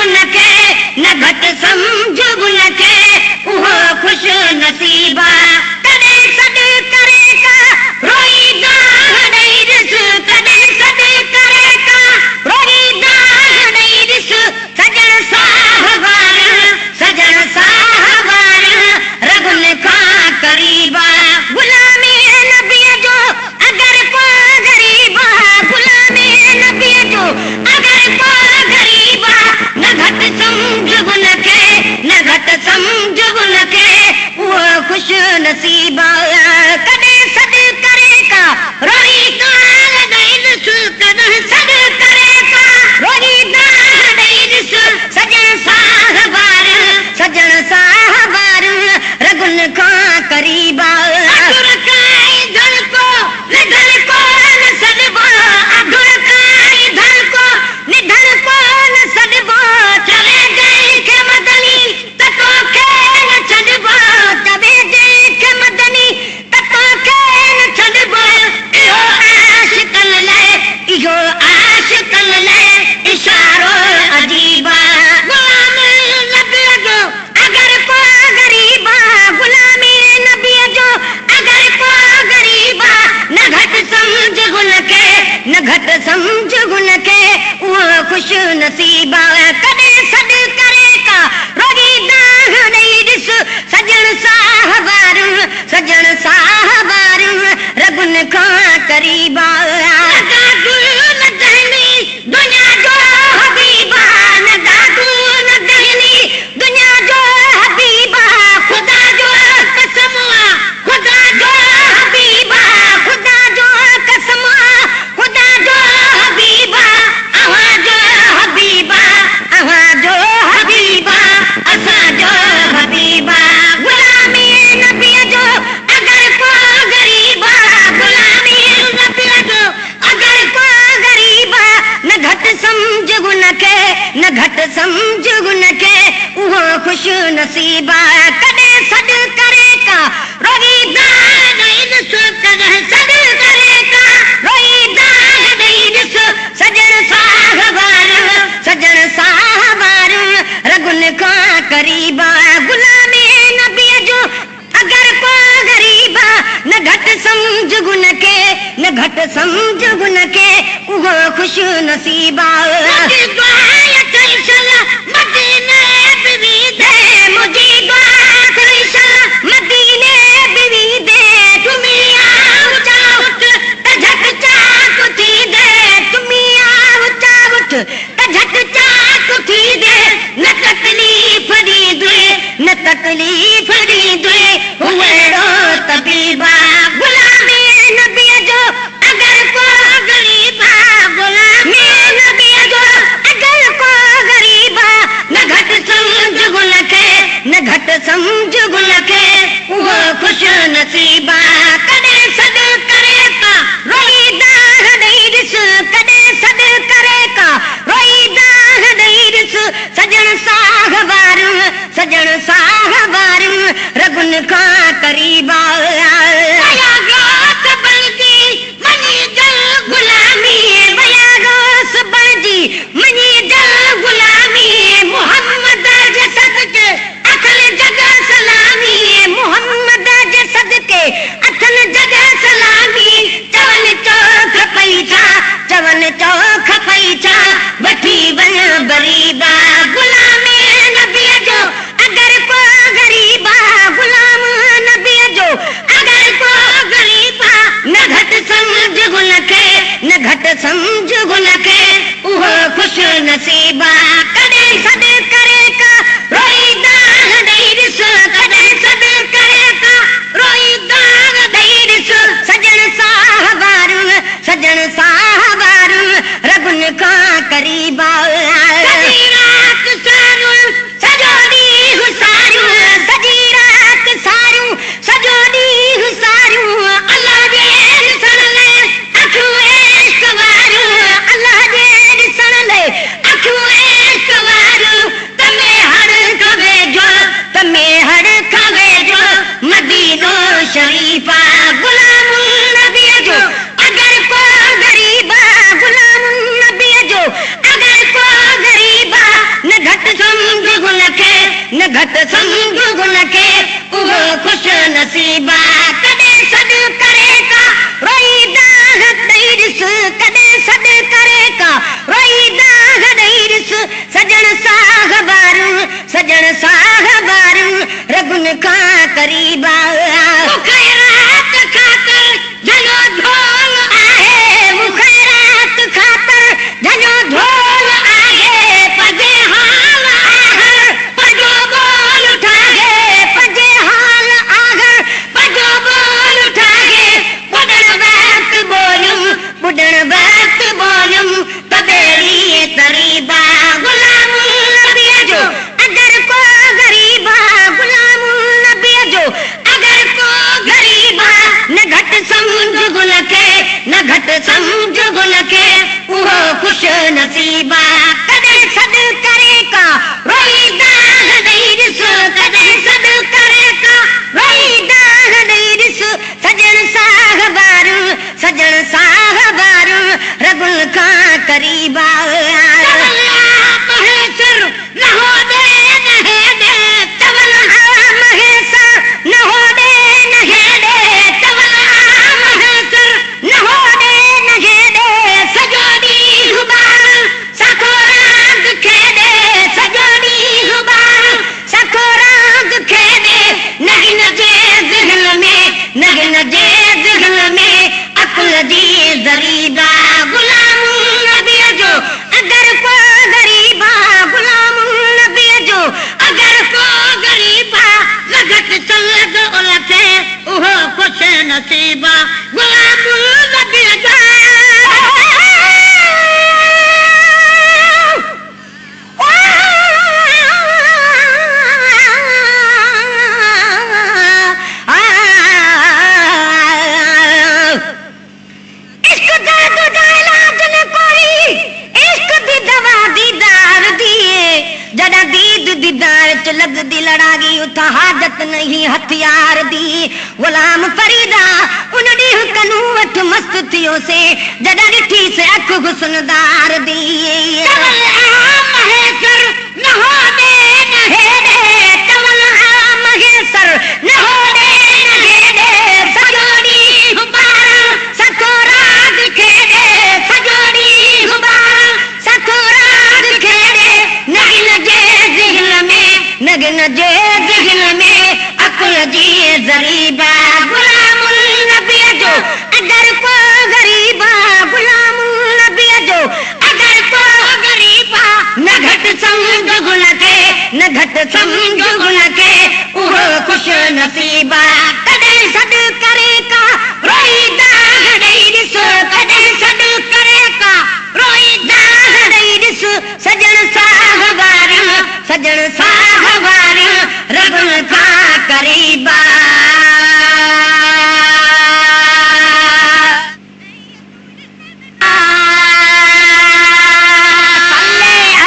उनखे न घटि सम्झ उनखे उहो खुश नसीबा कॾहिं सॾु करे का रोईंदा ॾेई ॾिस कॾहिं सॾु करे का रोईंदा ॾेई ॾिस सजण साहवार रगुन खां करीबा गुलामी नबीअ जो अगरि को ग़रीबा गुलामी नबीअ जो अगरि को ग़रीबा न घटि सम्झ उनखे न घटि सम्झ उनखे उहो खुश नसीबा कॾहिं सॾु करे का रोईंदा ॾेई ॾिस कॾहिं सॾु करे का रोईंदा ॾेई ॾिस सजण साहवार रगुन खां करीबा अधुर काई धड़को न सॾबो अधुर काई धड़को न सॾबो चवे जंहिंखे मदनी त तोखे न छॾबो चवे जंहिंखे मदनी त तोखे न छॾबो इहो आशिक़नि लाइ इशारो अजीबा अगरि को ग़रीबा गुलामी नबीअ जो अगरि को ग़रीबा न घटि सम्झ उनखे न घटि सम्झ उनखे उहो खुश नसीबा कॾहिं सॾु करे का रोईंदा ॾेई ॾिस सजण साहवार रगुन खां करीबा दुनिया जो हबीबा न दादू न दहनी दुनिया जो हबीबा खुदा जो कसम खुदा जो हबीबा खुदा जो कसम खुदा जो हबीबा अवां जो हबीबा असां जो हबीबा गुलामी नबीअ जो अगरि को ग़रीबा गुलामी नबीअ जो अगरि को ग़रीबा न घटि सम्झ उनखे उहो खुश नसीबा कॾहिं सॾु करे का रोईंदा ॾेई ॾिस कॾहिं सॾु करे का रोईंदा ॾेई ॾिस सजण साहवार रगुन खां करीबा गुलामी नबीअ जो अगरि को ग़रीबा न घटि सम्झ उनखे न घटि सम्झ उनखे उहो खुश नसीबा तकलीफ़ ॾींदे अहिड़ो तबीबा गुलामी नबीअ जो अगरि को ग़रीबा गुलामी नबीअ जो अगरि को ग़रीबा न घटि सम्झ उनखे उहो खुश नसीबा कॾहिं सॾु करे का रोईंदा ॾेई ॾिस कॾहिं सॾु करे का रोईंदा ॾेई ॾिस सजण साहवार रगुन खां करीबा मनी जल गुलामी मोहम्मद जे सदके अखल जग सलामी मोहम्मद जे सदके अखल जग सलामी चवनि चौख पई छा वठी वञ बरीबा गुलामी नबीअ जो अगरि को ग़रीबा गुलाम नबीअ जो अगरि को ग़रीबा न घटि सम्झ उनखे उहो खुश नसीबा कॾहिं सॾु करे का रोईंदा ॾेई ॾिस कॾहिं सॾु करे का रोईंदा ॾेई ॾिस सजण साहवार रगुन खां करीबा सॼी रात सारियूं सॼो ॾींहुं सॼो ॾींहुं सारियूं अल्लाह जे ॾिसण लाइ अखियूं इश्क वारियूं अल्लाह जे ॾिसण लाइ अखियूं गरीब खैरात खातर झनो ढोल आहे खैरात खातर झनो ढोल आहे पजे हाल आहर पजो बोल उठागे पजे हाल आहर पजो बोल उठागे बुढ़ण बात बोलूं तबेरी तरीबा गुलाम नबी जो अगर को गरीबा गुलाम नबी जो अगर को गरीबा न घट समझ गुल के न घट समझ गुल के वो खुश नसीबा कदे सद करे का रोई दाग दई दिस कदे सद करे का रोई दाग दई दिस सजन साहबार रगुल का करीबा महेश्वर न हो दे न है दे तवला महेश्वर न हो दे न है दे तवला महेश्वर न हो दे न है दे सजोड़ी हुबार सकोरांग खेदे सजोड़ी हुबार सकोरांग खेदे नगिन जे दिल में नगिन जे दिल में अकुल जी जरीबा गुलाम नबी जो अगर को गरीबा गुलाम नबी जो अगर को गरीबा लगत चलद उलटे ओहो खुश नसीबा गुलाम नबी जो जड़ा दीद दीदार च लगदी लड़ागी उथा हाजत नहीं हथियार दी गुलाम फरीदा उन ॾींहुं कनू वठ मस्त थियो से जड़ा ॾिठी से अख हुस्नदार दी महेश्वर न हो दे न हे दे कमल महेश्वर न हो दे न हे दे सजोड़ी हुबार सकोराग खेदे सजोड़ी हुबार सकोराग खेदे नगिन जे दिल में अकुल जी जरीबा गुलाम नबी जो अगर को गरीबा गुलाम नबी जो अगर को गरीबा न घट समझ गुल के न घट समझ